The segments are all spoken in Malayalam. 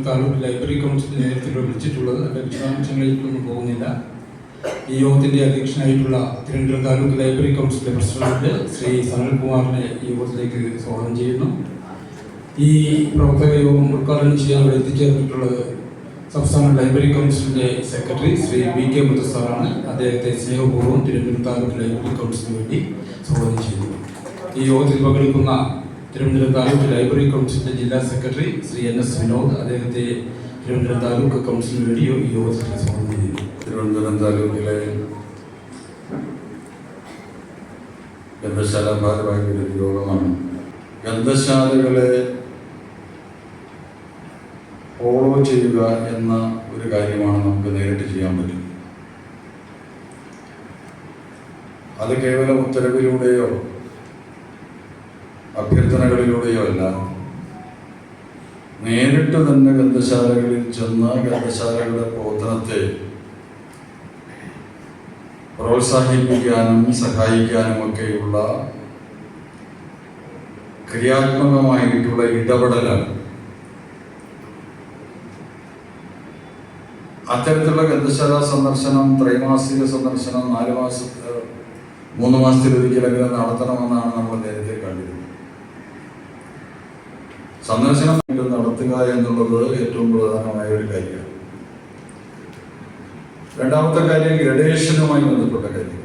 താലൂക്ക് ലൈബ്രറി കൗൺസിലിന്റെ നേതൃത്വത്തിൽ വിളിച്ചിട്ടുള്ളത്. അതിന്റെ വിശദാംശങ്ങളിലേക്കൊന്നും പോകുന്നില്ല. ഈ യോഗത്തിന്റെ അധ്യക്ഷനായിട്ടുള്ള തിരുവനന്തപുരം താലൂക്ക് ലൈബ്രറി കൗൺസിലിന്റെ പ്രസിഡന്റ് ശ്രീ സനൽകുമാറിനെ ഈ യോഗത്തിലേക്ക് സ്വാഗതം ചെയ്യുന്നു. ഈ പ്രവർത്തക യോഗം ഉദ്ഘാടനം ചെയ്യാൻ ഇവിടെ എത്തിച്ചേർന്നിട്ടുള്ളത് സംസ്ഥാന ലൈബ്രറി കൗൺസിലിന്റെ സെക്രട്ടറി ശ്രീ വി.കെ. മുത്തു സാറാണ്. അദ്ദേഹത്തെ സ്നേഹപൂർവ്വം തിരുവനന്തപുരം താലൂക്ക് ലൈബ്രറി കൗൺസിലിന് വേണ്ടി സ്വാഗതം ചെയ്യുന്നു. ഈ യോഗത്തിൽ പങ്കെടുക്കുന്ന തിരുവനന്തപുരം താലൂക്ക് ലൈബ്രറി കൗൺസിലിന്റെ ജില്ലാ സെക്രട്ടറി ശ്രീ N.S. വിനോദ് അദ്ദേഹത്തെ തിരുവനന്തപുരം താലൂക്ക് കൗൺസിലിന് വേണ്ടി ഈ യോഗത്തിൽ സ്വാഗതം ചെയ്യുന്നു. തിരുവനന്തപുരം താലൂക്കിലെ ഗ്രന്ഥശാല ഭാരവാഹികളുടെ ഒരു യോഗമാണ്. ഗ്രന്ഥശാലകളെ ഫോളോ ചെയ്യുക എന്ന ഒരു കാര്യമാണ് നമുക്ക് നേരിട്ട് ചെയ്യാൻ പറ്റും. അത് കേവലം ഉത്തരവിലൂടെയോ അഭ്യർത്ഥനകളിലൂടെയോ അല്ല, നേരിട്ട് തന്നെ ഗ്രന്ഥശാലകളിൽ ചെന്ന് ഗ്രന്ഥശാലകളുടെ പ്രവർത്തനത്തെ പ്രോത്സാഹിപ്പിക്കാനും സഹായിക്കാനും ഒക്കെയുള്ള ക്രിയാത്മകമായിട്ടുള്ള ഇടപെടലാണ്. അത്തരത്തിലുള്ള ഗ്രന്ഥശാല സന്ദർശനം, ത്രൈമാസിക സന്ദർശനം, 3 മാസത്തിലൊരിക്കലെങ്കിലും നടത്തണമെന്നാണ് നമ്മൾ നേരത്തെ കണ്ടിരുന്നത്. സന്ദർശനം നടത്തുക എന്നുള്ളത് ഏറ്റവും പ്രധാനമായ ഒരു കാര്യമാണ്. രണ്ടാമത്തെ കാര്യം ഗ്രഡേഷനുമായി ബന്ധപ്പെട്ട കാര്യം.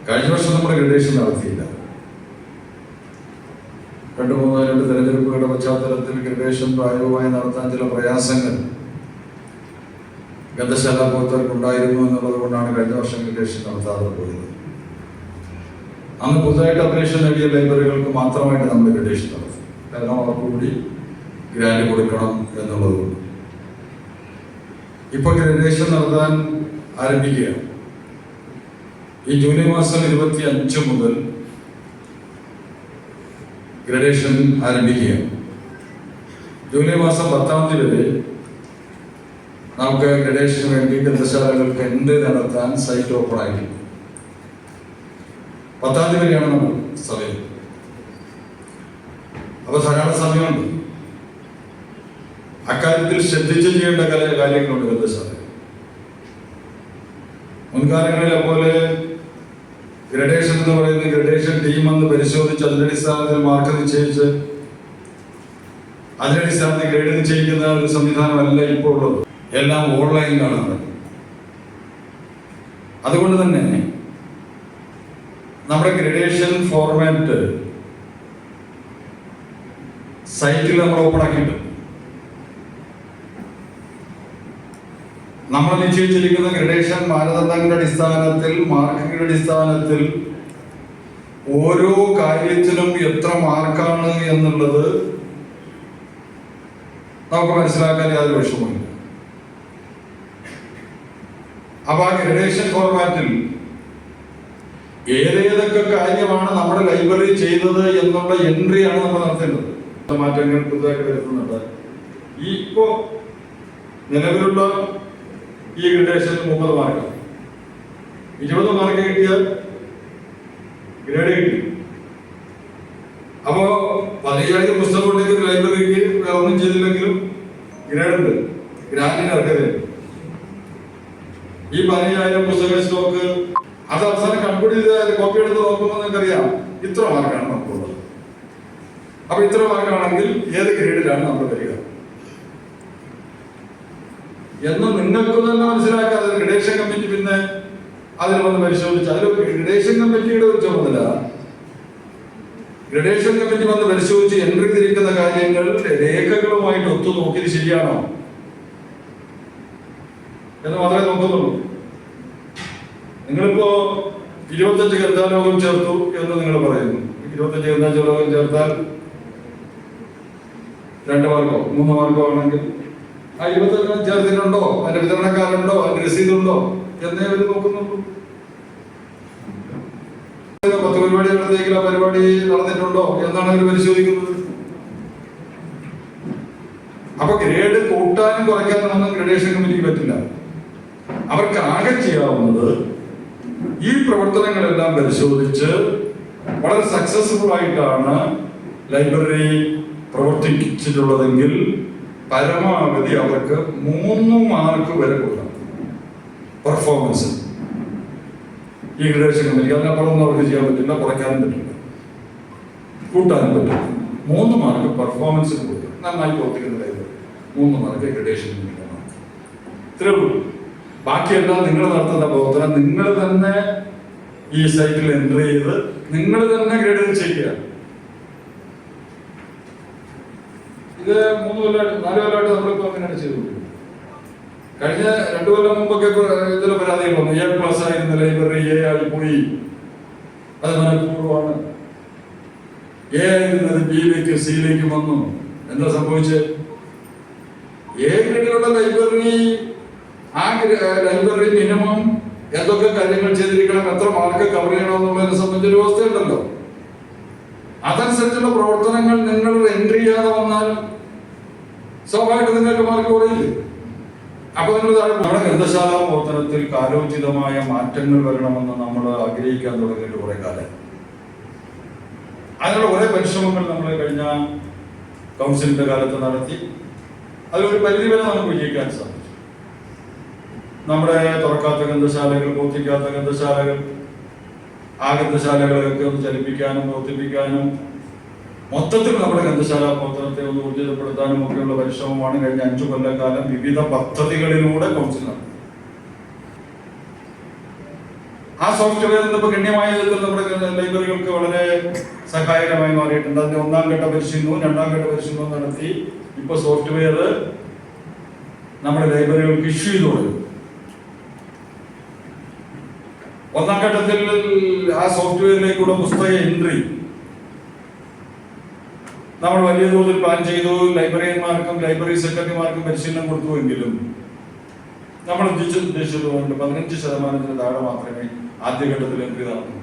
കഴിഞ്ഞ വർഷം നമ്മൾ ഗ്രഡേഷൻ നടത്തിയില്ല. 2 തെരഞ്ഞെടുപ്പുകളുടെ പശ്ചാത്തലത്തിൽ ഗ്രഡേഷൻ പ്രായോഗികമായി നടത്താൻ ചില പ്രയാസങ്ങൾ ഗ്രന്ഥശാല പ്രവർത്തകർക്കുണ്ടായിരുന്നു എന്നുള്ളത് കൊണ്ടാണ് കഴിഞ്ഞ വർഷം ഗ്രഡേഷൻ നടത്താതെ പോയത്. അന്ന് പുതുതായിട്ട് അപേക്ഷ നേടിയ ലൈബ്രറികൾക്ക് മാത്രമായിട്ട് നമ്മൾ ഗ്രഡേഷൻ നടത്തി. കാരണം അവർക്ക് കൂടി ഗ്രാൻഡ് കൊടുക്കണം എന്നുള്ളത് കൊണ്ട്. ഇപ്പൊ ഗ്രഡേഷൻ നടത്താൻ ആരംഭിക്കുകയാണ്. ഈ ജൂലൈ മാസം 25 മുതൽ ഗ്രഡേഷൻ ആരംഭിക്കുകയാണ്. ജൂലൈ മാസം 10-ാം തീയതി വരെ നമുക്ക് ഗ്രഡേഷന് വേണ്ടി ഗ്രന്ഥശാലകൾക്ക് നടത്താൻ സൈറ്റ് ഓപ്പൺ ആയിട്ടുണ്ട്. 10-ാം തീയതി വരെയാണ് നമ്മൾ സമയം. അപ്പൊ ധാരാളം സമയമുണ്ട്. അക്കാര്യത്തിൽ ശ്രദ്ധിച്ച് ചെയ്യേണ്ട കാര്യങ്ങളുണ്ട് ഗ്രന്ഥശാല. മുൻകാലങ്ങളിലെ പോലെ ഗ്രഡേഷൻ എന്ന് പറയുന്ന ഗ്രഡേഷൻ ടീം എന്ന് പരിശോധിച്ച് അതിന്റെ അടിസ്ഥാനത്തിൽ മാർക്ക് നിശ്ചയിച്ച് അതിന്റെ അടിസ്ഥാനത്തിൽ ഗ്രേഡ് നിശ്ചയിക്കുന്ന ഒരു സംവിധാനമല്ല ഇപ്പോൾ ഉള്ളത്. എല്ലാം ഓൺലൈനിലാണ് നടക്കുന്നത്. അതുകൊണ്ട് തന്നെ നമ്മുടെ ഗ്രഡേഷൻ ഫോർമാറ്റ് സൈറ്റിൽ നമ്മൾ ഓപ്പൺ ആക്കിയിട്ടുണ്ട്. നമ്മൾ നിശ്ചയിച്ചിരിക്കുന്ന ഗ്രഡേഷൻ മാനദണ്ഡങ്ങളുടെ അടിസ്ഥാനത്തിൽ, മാർക്കുകളുടെ അടിസ്ഥാനത്തിൽ ഓരോ കാര്യത്തിനും എത്ര മാർക്കാണ് എന്നുള്ളത് നമുക്ക് മനസ്സിലാക്കാൻ യാതൊരു വിഷമമില്ല. അപ്പൊ ആ ഗ്രഡേഷൻ ഫോർമാറ്റിൽ ഏതേതൊക്കെ കാര്യമാണ് നമ്മുടെ ലൈബ്രറി ചെയ്തത് എന്നുള്ള എൻട്രിയാണ് നമ്മൾ നടത്തേണ്ടത്. മാറ്റങ്ങൾ പുതുതായിട്ട് വരുത്തുന്നുണ്ട്. ഇപ്പോ നിലവിലുള്ള ഈ ഗ്രഡേഷനിൽ 30 മാർക്ക്, 20 മാർക്ക് കിട്ടിയാൽ ഗ്രേഡ് കിട്ടി. അപ്പോ 15,000 പുസ്തകം ഉണ്ടെങ്കിൽ ലൈബ്രറിക്ക് ഒന്നും ചെയ്തില്ലെങ്കിലും ഗ്രേഡ് ഉണ്ട്, ഗ്രാൻഡിന് അർഹതയുണ്ട്. ഈ 15,000 പുസ്തക സ്റ്റോക്ക് അത് അവസാനം കൺക്ലൂഡ് ചെയ്ത് കോപ്പി എടുത്ത് നോക്കുമ്പോൾ നിങ്ങൾക്കറിയാം ഇത്ര മാർക്കാണ് നമുക്കുള്ളത്. അപ്പൊ ഇത്ര മാർക്കാണെങ്കിൽ ഏത് ഗ്രേഡിലാണ് നമ്മൾ വരിക എന്ന് നിങ്ങൾക്ക് തന്നെ മനസ്സിലാക്കാതെ ഗ്രഡേഷൻ കമ്മിറ്റി പിന്നെ അതിൽ വന്ന് പരിശോധിച്ച്, അതിൽ ഗ്രഡേഷൻ കമ്മിറ്റിയുടെ ഒരു ചുമതല ഗ്രഡേഷൻ കമ്മിറ്റി വന്ന് പരിശോധിച്ച് എൻട്രി തിരിക്കുന്ന കാര്യങ്ങൾ രേഖകളുമായിട്ട് ഒത്തു നോക്കിയത് ശരിയാണോ എന്ന് മാത്രമേ നോക്കുന്നുള്ളൂ. നിങ്ങളിപ്പോ 25 ഗ്രന്ഥാലോകം ചേർത്തു എന്ന് നിങ്ങൾ പറയുന്നു. 25 ഗ്രന്ഥാലോകം ചേർത്താൽ 2 മാർക്കോ 3 മാർക്കോ ആണെങ്കിൽ ആ 25 ചേർത്തിട്ടുണ്ടോ, അതിന്റെ വിതരണക്കാരുണ്ടോ, അതിന്റെ രസീതുണ്ടോ എന്നേ അവർ നോക്കുന്നുള്ളൂ. 10 പരിപാടി നടത്തിയെങ്കിൽ ആ പരിപാടി നടന്നിട്ടുണ്ടോ എന്നാണ് അവർ പരിശോധിക്കുന്നത്. അപ്പൊ ഗ്രേഡ് കൂട്ടാനും കുറയ്ക്കാനും ഒന്നും ഗ്രഡേഷൻ കമ്മിറ്റിക്ക് പറ്റില്ല. അവർക്ക് ആകെ ചെയ്യാവുന്നത് ഈ പ്രവർത്തനങ്ങളെല്ലാം പരിശോധിച്ച് വളരെ സക്സസ്ഫുൾ ആയിട്ടാണ് ലൈബ്രറി പ്രവർത്തിച്ചിട്ടുള്ളതെങ്കിൽ പരമാവധി അവർക്ക് 3 മാർക്ക് വരെ കൊടുക്കണം പെർഫോമൻസ്. ഈ ഗ്രഡേഷൻ കമ്മിറ്റി അതിനപ്പുറമൊന്നും അവർക്ക് ചെയ്യാൻ പറ്റില്ല, കുറയ്ക്കാനും പറ്റില്ല, കൂട്ടാനും പറ്റില്ല. 3 മാർക്ക് പെർഫോമൻസിന് കൊടുക്കണം. നന്നായി പ്രവർത്തിക്കുന്നില്ല 3 മാർക്ക് ഗ്രഡേഷൻ കമ്മിറ്റി മാർക്ക്. ഇത്രേ ഉള്ളൂ. ബാക്കിയെല്ലാം നിങ്ങൾ നടത്തുന്ന പ്രവർത്തനം നിങ്ങൾ തന്നെ ഈ സൈറ്റിൽ എൻട്രി ചെയ്ത് നിങ്ങൾ തന്നെ ഗ്രേഡ് ചെയ്യുക. ഇത് 3 കൊല്ലമായിട്ട് 4 കൊല്ലമായിട്ട് നമ്മളിപ്പോൾ അങ്ങനെയാണ് ചെയ്തുകൊണ്ടിരിക്കുന്നത്. കഴിഞ്ഞ 2 കൊല്ലം മുമ്പൊക്കെ ഇതിലെ പരാതികൾ വന്നു. A+ ആയിരുന്ന ലൈബ്രറി A ആയി പോയി, അത് മനഃപൂർവ്വമാണ്. A ആയിരുന്നത് B-ലേക്ക് C-ലേക്ക് വന്നു. എന്താ സംഭവിച്ചത്? A ഗ്രേഡിലുള്ള ലൈബ്രറി, ആ ലൈബ്രറി മിനിമം എന്തൊക്കെ കാര്യങ്ങൾ ചെയ്തിരിക്കണം, എത്ര മാർക്ക് കവർ ചെയ്യണം എന്നുള്ളതിനെ സംബന്ധിച്ചൊരു വ്യവസ്ഥയുണ്ടല്ലോ. അതനുസരിച്ചുള്ള പ്രവർത്തനങ്ങൾ നിങ്ങൾ എൻട്രി ചെയ്യാതെ വന്നാൽ സ്വാഭാവികമായിട്ട് നിങ്ങൾക്ക് മാർക്ക് കുറയില്ലേ? അപ്പൊ നിങ്ങൾ നമ്മുടെ ഗ്രന്ഥശാല പ്രവർത്തനത്തിൽ കാലോചിതമായ മാറ്റങ്ങൾ വരണമെന്ന് നമ്മൾ ആഗ്രഹിക്കാൻ തുടങ്ങിയിട്ട് കുറെ കാലം. അതിനുള്ള കുറെ പരിശ്രമങ്ങൾ നമ്മൾ കഴിഞ്ഞ കൗൺസിലിന്റെ കാലത്ത് നടത്തി. അതിലൊരു പരിധി വരെ നമുക്ക് വിജയിക്കാൻ സാധിച്ചു. നമ്മുടെ തുറക്കാത്ത ഗ്രന്ഥശാലകൾ, പ്രവർത്തിക്കാത്ത ഗ്രന്ഥശാലകൾ, ആ ഗ്രന്ഥശാലകളൊക്കെ ഒന്ന് ചലിപ്പിക്കാനും പ്രവർത്തിപ്പിക്കാനും മൊത്തത്തിൽ നമ്മുടെ ഗ്രന്ഥശാല പ്രവർത്തനത്തെ ഒന്ന് ഊർജിതപ്പെടുത്താനും ഒക്കെയുള്ള പരിശ്രമമാണ് കഴിഞ്ഞ 5 കൊല്ലക്കാലം വിവിധ പദ്ധതികളിലൂടെ കൗൺസിൽ നടത്തുന്നത്. ആ സോഫ്റ്റ്വെയർ ഇന്നിപ്പോൾ ഗണ്യമായ വിധത്തിൽ നമ്മുടെ ലൈബ്രറികൾക്ക് വളരെ സഹായകരമായി മാറിയിട്ടുണ്ട്. അതിന്റെ 1ാം ഘട്ട പരിശീലനവും 2ാം ഘട്ട പരിശീലനവും നടത്തി ഇപ്പൊ സോഫ്റ്റ്വെയർ നമ്മുടെ ലൈബ്രറികൾക്ക് ഇഷ്യൂ ചെയ്തു തുടങ്ങി. 1ാം ഘട്ടത്തിൽ ആ സോഫ്റ്റ്വെയറിലേക്കുള്ള പുസ്തക എൻട്രി നമ്മൾ വലിയ തോതിൽ പ്ലാൻ ചെയ്തു. ലൈബ്രറിയന്മാർക്കും ലൈബ്രറി സെക്രട്ടറിമാർക്കും പരിശീലനം കൊടുത്തുവെങ്കിലും നമ്മൾ ഉദ്ദേശിച്ചതുകൊണ്ട് 15% താഴെ മാത്രമേ ആദ്യഘട്ടത്തിൽ എൻട്രി നടന്നു.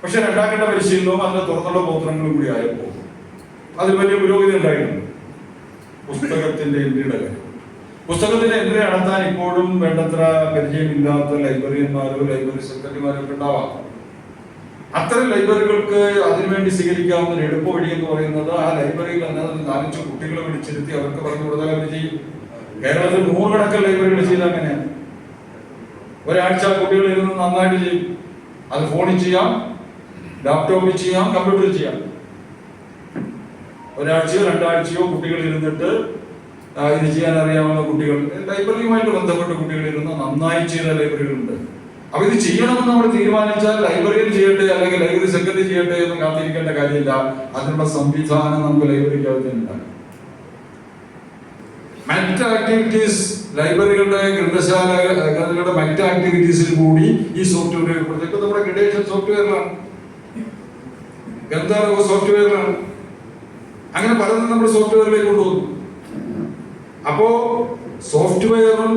പക്ഷെ 2ാം ഘട്ട പരിശീലനവും അതിന്റെ തുറന്നുള്ള പ്രവർത്തനങ്ങളും കൂടി ആയപ്പോൾ അതിൽ വലിയ പുരോഗതി ഉണ്ടായിട്ടുണ്ട്. പുസ്തകത്തിന്റെ എൻട്രിയുടെ കാര്യം, പുസ്തകത്തിന്റെ എൻട്രി നടത്താൻ ഇപ്പോഴും വേണ്ടത്ര പരിചയമില്ലാത്ത ലൈബ്രറിയന്മാരോ ലൈബ്രറി സെക്രട്ടറിമാരോ ഒക്കെ ഉണ്ടാവാം. അത്തരം ലൈബ്രറികൾക്ക് അതിനുവേണ്ടി സ്വീകരിക്കാവുന്ന ഒരു എളുപ്പ വഴി എന്ന് പറയുന്നത് ആ ലൈബ്രറിയിൽ തന്നെ 4-5 കുട്ടികളെ വിളിച്ചിരുത്തി അവർക്ക് പറഞ്ഞു കൊടുത്താൽ അവർ ചെയ്യും. കേരളത്തിൽ 100 കണക്കിന് ലൈബ്രറികൾ ചെയ്ത് അങ്ങനെയാണ്. ഒരാഴ്ച കുട്ടികൾ ഇരുന്ന് നന്നായിട്ട് ചെയ്യും. അത് ഫോണിൽ ചെയ്യാം, ലാപ്ടോപ്പിൽ ചെയ്യാം, കമ്പ്യൂട്ടറിൽ ചെയ്യാം. ഒരാഴ്ചയോ 2 ആഴ്ചയോ കുട്ടികൾ ഇരുന്നിട്ട് ഇത് ചെയ്യാൻ അറിയാവുന്ന കുട്ടികൾ, ലൈബ്രറിയുമായിട്ട് ബന്ധപ്പെട്ട കുട്ടികൾ ഇരുന്ന് നന്നായി ചെയ്ത ലൈബ്രറികളുണ്ട്. അപ്പൊ ഇത് ചെയ്യണമെന്ന് നമ്മൾ തീരുമാനിച്ചാൽ ലൈബ്രറിയിൽ ചെയ്യട്ടെ അല്ലെങ്കിൽ ലൈബ്രറി സെക്രട്ടറി ചെയ്യട്ടെ എന്ന് കാത്തിരിക്കേണ്ട കാര്യമില്ല. അതിനുള്ള സംവിധാനം നമുക്ക് ലൈബ്രറിക്ക് അകത്തുണ്ടാകും. മറ്റ് ആക്ടിവിറ്റീസ്, ലൈബ്രറികളുടെ ഗ്രന്ഥശാലകളുടെ മറ്റ് ആക്ടിവിറ്റീസിൽ കൂടി ഈ സോഫ്റ്റ്വെയർ ഉൾപ്പെടുത്തി. നമ്മുടെ ഗ്രഡേഷൻ സോഫ്റ്റ്വെയറിലാണ്, ഗ്രന്ഥാലയ സോഫ്റ്റ്വെയറിലാണ്, അങ്ങനെ പലതും നമ്മൾ സോഫ്റ്റ്വെയറിലേക്ക് കൊണ്ടുപോകുന്നു. അപ്പോ സോഫ്റ്റ്വെയറും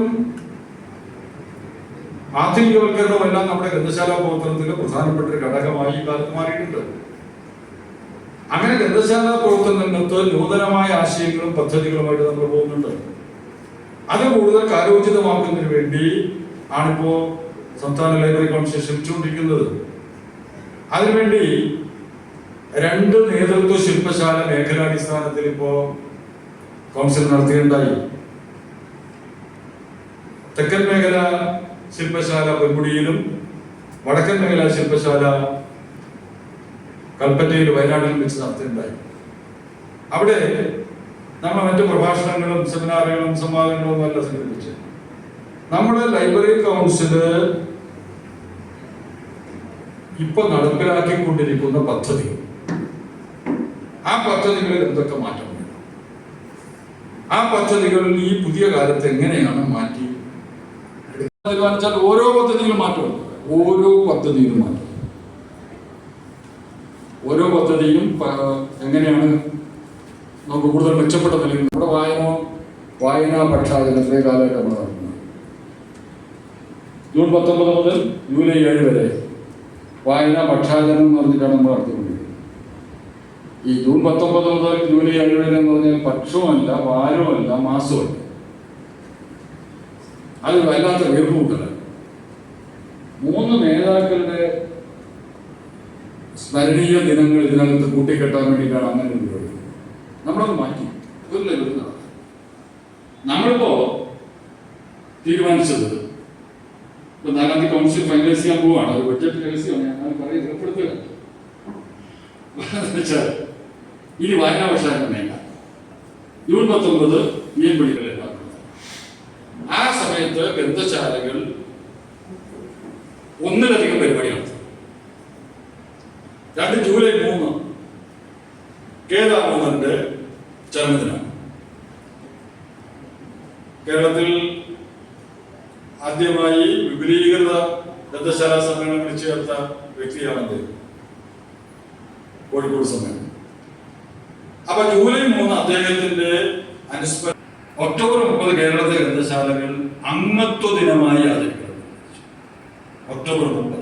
ആധുനികവൽക്കരണവും എല്ലാം നമ്മുടെ ഗ്രന്ഥശാല പ്രവർത്തനത്തിൽ പ്രധാനപ്പെട്ട ഒരു ഘടകമായി ഈ കാലത്ത് മാറിയിട്ടുണ്ട്. അങ്ങനെ ഗ്രന്ഥശാല പ്രവർത്തനങ്ങൾക്ക് നൂതനമായ ആശയങ്ങളും പദ്ധതികളുമായിട്ട് നമ്മൾ പോകുന്നുണ്ട്. അത് കൂടുതൽ കാലോചിതമാക്കുന്നതിന് വേണ്ടി ആണിപ്പോ സംസ്ഥാന ലൈബ്രറി കൗൺസിൽ ശ്രമിച്ചുകൊണ്ടിരിക്കുന്നത്. അതിനുവേണ്ടി 2 നേതൃത്വ ശില്പശാല മേഖലാടിസ്ഥാനത്തിൽ ഇപ്പോ കൗൺസിൽ നടത്തുകയുണ്ടായി. തെക്കൻ മേഖല ശില്പശാല പൊന്മുടിയിലും വടക്കൻ മേഖല ശില്പശാല കൽപ്പറ്റയിൽ വയനാട്ടിലും വെച്ച് നടത്തുകയുണ്ടായി. അവിടെ നമ്മൾ മറ്റു പ്രഭാഷണങ്ങളും സെമിനാറുകളും സംവാദങ്ങളും എല്ലാം സംഘടിപ്പിച്ചു. നമ്മുടെ ലൈബ്രറി കൗൺസില് ഇപ്പൊ നടപ്പിലാക്കിക്കൊണ്ടിരിക്കുന്ന പദ്ധതി, ആ പദ്ധതികളിൽ എന്തൊക്കെ മാറ്റം, ആ പദ്ധതികൾ ഈ പുതിയ കാലത്ത് എങ്ങനെയാണ് മാറ്റി തീരുമാനിച്ചാൽ ഓരോ പദ്ധതിയിലും മാറ്റമുണ്ട്. ഓരോ പദ്ധതിയിലും മാറ്റം, ഓരോ പദ്ധതിയും എങ്ങനെയാണ് നമുക്ക് കൂടുതൽ മെച്ചപ്പെട്ട നിലയിൽ നമ്മുടെ വായനാ പക്ഷാചരണത്തിലെ കാലമായിട്ട് നമ്മൾ നടത്തുന്നത്. ജൂൺ 19 മുതൽ ജൂലൈ 7 വരെ വായനാ പക്ഷാചരണം എന്ന് പറഞ്ഞിട്ടാണ് നമ്മൾ നടത്തിക്കൊണ്ടിരിക്കുന്നത്. ഈ ജൂൺ 19 മുതൽ ജൂലൈ 7 വരെ എന്ന് പറഞ്ഞാൽ പക്ഷവുമല്ല, വാരവുമല്ല, മാസവുമല്ല. അത് വല്ലാത്ത വീർപ്പുമുട്ടലാണ്. 3 നേതാക്കളുടെ സ്മരണീയ ദിനങ്ങൾ ഇതിനകത്ത് കൂട്ടിക്കെട്ടാൻ വേണ്ടിയിട്ടാണ് അങ്ങനെ ഒരു പരിപാടി. നമ്മളത് മാറ്റി ഒരു ലൈബ്രറി നടത്താം. നമ്മളിപ്പോ തീരുമാനിച്ചത് ഇപ്പൊ 4ാം തീയതി കൗൺസിൽ ഫൈനലൈസ് ചെയ്യാൻ പോവാണ്. ഒരു ബഡ്ജറ്റ് രഹസ്യമാണ്, ഞാൻ പറയുന്നത് ഏർപ്പെടുത്തുക. വെച്ചാൽ ഇനി വായനാ വർഷം വേണ്ട. ജൂൺ 19 മീൻ പിടിക്കൽ. ആ സമയത്ത് ഗ്രന്ഥശാലകൾ ഒന്നിലധികം പരിപാടി നടത്തും. 2 ജൂലൈ 3 കേദാമോദന്റെ ചരമദിനമാണ്. കേരളത്തിൽ ആദ്യമായി വിപുലീകൃത ഗ്രന്ഥശാല സമ്മേളനം വിളിച്ചു ചേർത്ത വ്യക്തിയാണത്, കോഴിക്കോട് സമ്മേളനം. അപ്പൊ ജൂലൈ 3 അദ്ദേഹത്തിന്റെ അനുസ്മരണം. ഒക്ടോബർ 30 കേരളത്തിലെ ഗ്രന്ഥശാലകൾ അംഗത്വ ദിനമായി ആചരിക്കുന്നത്. ഒക്ടോബർ 30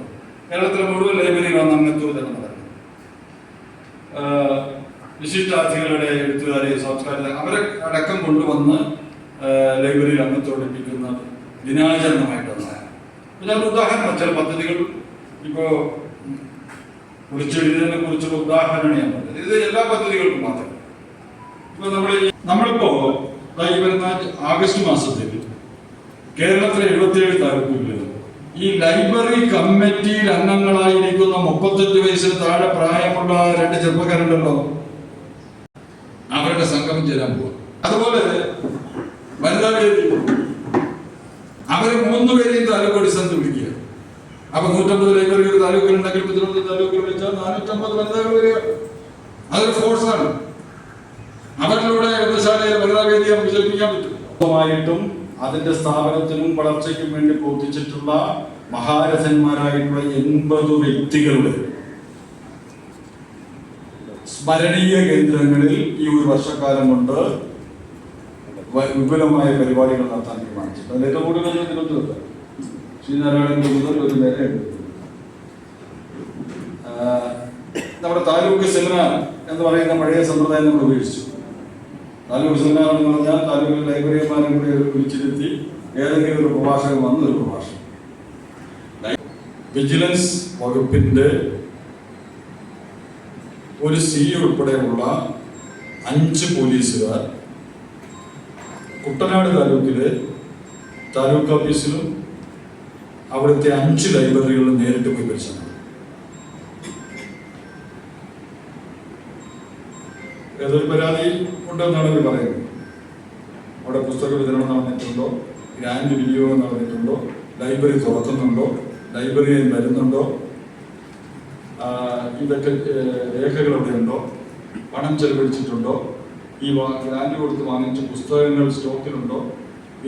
കേരളത്തിലെ മുഴുവൻ ലൈബ്രറിയിൽ വന്ന അംഗത്വ ദിനം നടക്കുന്നത്. വിശിഷ്ടാതിഥികളുടെ എഴുത്തുകാരെ, സംസ്കാര അവരെ അടക്കം കൊണ്ടുവന്ന് ലൈബ്രറിയിൽ അംഗത്വം ലഭിക്കുന്ന ദിനാചരണമായിട്ടാണ്. ഞാൻ ഉദാഹരണം ചില പദ്ധതികൾ ഇപ്പോ കുറിച്ചെഴുതിയതിനെ കുറിച്ചുള്ള ഉദാഹരണമാണ് ഞാൻ പറഞ്ഞത്. ഇത് എല്ലാ പദ്ധതികൾക്കും മാത്രം. ഇപ്പൊ നമ്മളിപ്പോ ഈ വരുന്ന ആഗസ്റ്റ് മാസത്തിൽ കേരളത്തിലെ 77 താലൂക്കുകളിൽ ഈ ലൈബ്രറി കമ്മിറ്റിയിൽ അംഗങ്ങളായിരിക്കുന്ന 35 വയസ്സിന് താഴെ പ്രായമുള്ള 2 ചെറുപ്പക്കാരുണ്ടല്ലോ, അവരുടെ സംഗമം ചേരാൻ പോകും. അതുപോലെ വനിതാ വേദി, അവര് 3 പേരെയും താലൂക്ക് അടിസ്ഥാനത്ത് വിളിക്കുക. അപ്പൊ 150 ലൈബ്രറി ഒരു താലൂക്കിൽ ഉണ്ടെങ്കിൽ 15 താലൂക്കിൽ വിളിച്ചാൽ 450 വനിതകൾ വരിക. അതൊരു ഫോഴ്സാണ്. അവരിലൂടെ ഗ്രന്ഥശാലയെ വനിതാ വേദി വിജയിപ്പിക്കാൻ പറ്റും. അതിന്റെ സ്ഥാപനത്തിനും വളർച്ചയ്ക്കും വേണ്ടി പ്രവർത്തിച്ചിട്ടുള്ള മഹാരഥന്മാരായിട്ടുള്ള 80 വ്യക്തികളുടെ സ്മരണീയ കേന്ദ്രങ്ങളിൽ ഈ ഒരു വർഷക്കാലം കൊണ്ട് വിപുലമായ പരിപാടികൾ നടത്താൻ തീരുമാനിച്ചു. അതിൽ ഏറ്റവും കൂടുതൽ തിരുവനന്തപുരത്ത് ശ്രീനാരായണൻ മുതൽ ഒരു നേരെ നമ്മുടെ താലൂക്ക് സെമിനാർ എന്ന് പറയുന്ന പഴയ സമ്പ്രദായം നമ്മൾ ഉപേക്ഷിച്ചു. താലൂക്ക് സെമിനാർ എന്ന് പറഞ്ഞാൽ താലൂക്ക് ലൈബ്രറിമാരെ കൂടി വിളിച്ചിരുത്തി ഏതെങ്കിലും ഒരു പ്രഭാഷകൻ വന്ന് ഒരു പ്രഭാഷണം. വിജിലൻസ് വകുപ്പിന്റെ ഒരു സി ഉൾപ്പെടെയുള്ള 5 പോലീസുകാർ കുട്ടനാട് താലൂക്കിലെ താലൂക്ക് ഓഫീസിലും അവിടുത്തെ 5 ലൈബ്രറികളിലും നേരിട്ട് പോയി പരിശോധന. ഏതൊരു പരാതി ഉണ്ടെന്നാണ് ഇവർ പറയുന്നത്. അവിടെ പുസ്തക വിതരണം നടന്നിട്ടുണ്ടോ, ഗ്രാൻഡ് വിനിയോഗം നടന്നിട്ടുണ്ടോ, ലൈബ്രറി തുറക്കുന്നുണ്ടോ, ലൈബ്രറിയിൽ വരുന്നുണ്ടോ, ഇതൊക്കെ രേഖകൾ എവിടെയുണ്ടോ, പണം ചെലവഴിച്ചിട്ടുണ്ടോ, ഈ ഗ്രാൻഡ് കൊടുത്ത് വാങ്ങിച്ച പുസ്തകങ്ങൾ സ്റ്റോക്കിലുണ്ടോ,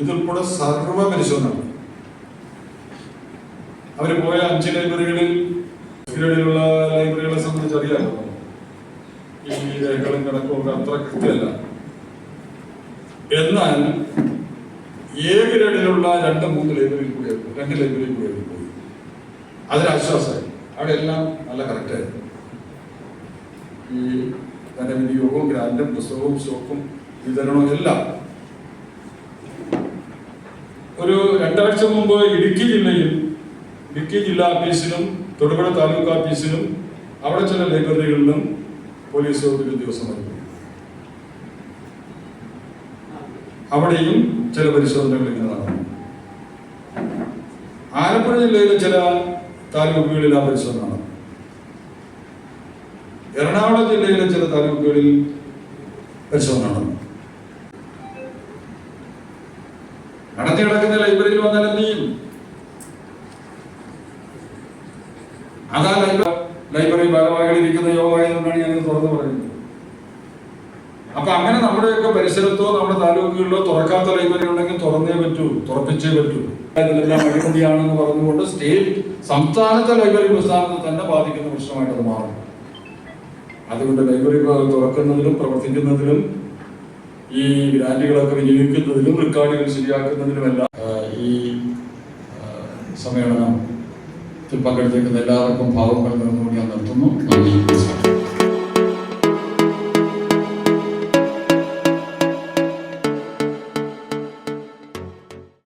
ഇതുൾപ്പെടെ സർവ്വ പരിശോധന. അവർ പോയ 5 ലൈബ്രറികളിൽ ഗ്രേഡിലുള്ള ലൈബ്രറികളെ സംബന്ധിച്ച് അറിയാമോ, ഈ രേഖകളും കണക്കും ഒക്കെ അത്ര കൃത്യമല്ല. എന്നാൽ A ഗ്രേഡിലുള്ള 2-3 ലൈബ്രറിയിൽ കൂടി 2 ലൈബ്രറിയിൽ കൂടി പോയി. അതൊരാശ്വാസമായി. അവിടെ എല്ലാം നല്ല കറക്റ്റായിരുന്നു. ഈ ധനവിനിയോഗവും ഗ്രാൻഡും പുസ്തകവും സ്റ്റോക്കും വിതരണവും എല്ലാം. ഒരു 2 ആഴ്ച മുമ്പ് ഇടുക്കി ജില്ലാ ഓഫീസിലും തൊടുപുഴ താലൂക്ക് ഓഫീസിലും അവിടെ ചില ലൈബ്രറികളിലും പോലീസ് വകുപ്പിൽ ഉദ്യോഗസ്ഥന്മാർ അവിടെയും ചില പരിശോധനകൾ ഇങ്ങനെ നടന്നു. ആലപ്പുഴ ജില്ലയിലെ ചില താലൂക്കുകളിൽ ആ പരിശോധന നടന്നു. എറണാകുളം ജില്ലയിലെ ചില താലൂക്കുകളിൽ പരിശോധന നടന്നു. അടഞ്ഞു കിടക്കുന്ന ലൈബ്രറിയിൽ വന്നാൽ എന്ത് ചെയ്യും? അതാ ലൈബ്രറി ഭാഗമായിരിക്കുന്ന യോഗമായതുകൊണ്ടാണ് ഞാനിത് തുറന്നു പറയുന്നത്. അപ്പൊ അങ്ങനെ നമ്മുടെയൊക്കെ പരിസരത്തോ നമ്മുടെ താലൂക്കുകളിലോ തുറക്കാത്ത ലൈബ്രറി ഉണ്ടെങ്കിൽ തുറന്നേ പറ്റൂ, തുറപ്പിച്ചേ പറ്റൂ. ഇതെല്ലാം അഴിമതിയാണെന്ന് പറഞ്ഞുകൊണ്ട് സംസ്ഥാനത്തെ ലൈബ്രറി പ്രസ്ഥാനത്തെ തന്നെ ബാധിക്കുന്ന പ്രശ്നമായിട്ട് അത് മാറും. അതുകൊണ്ട് ലൈബ്രറി തുറക്കുന്നതിലും പ്രവർത്തിക്കുന്നതിലും ഈ ഗ്രാൻഡുകളൊക്കെ വിനിയോഗിക്കുന്നതിലും റെക്കോർഡുകൾ ശരിയാക്കുന്നതിനുമെല്ലാം ഈ സമ്മേളനം പങ്കെടുത്തിരിക്കുന്ന എല്ലാവർക്കും ഭാവങ്ങൾ നേർന്നുകൊണ്ട് ഞാൻ നിർത്തുന്നു.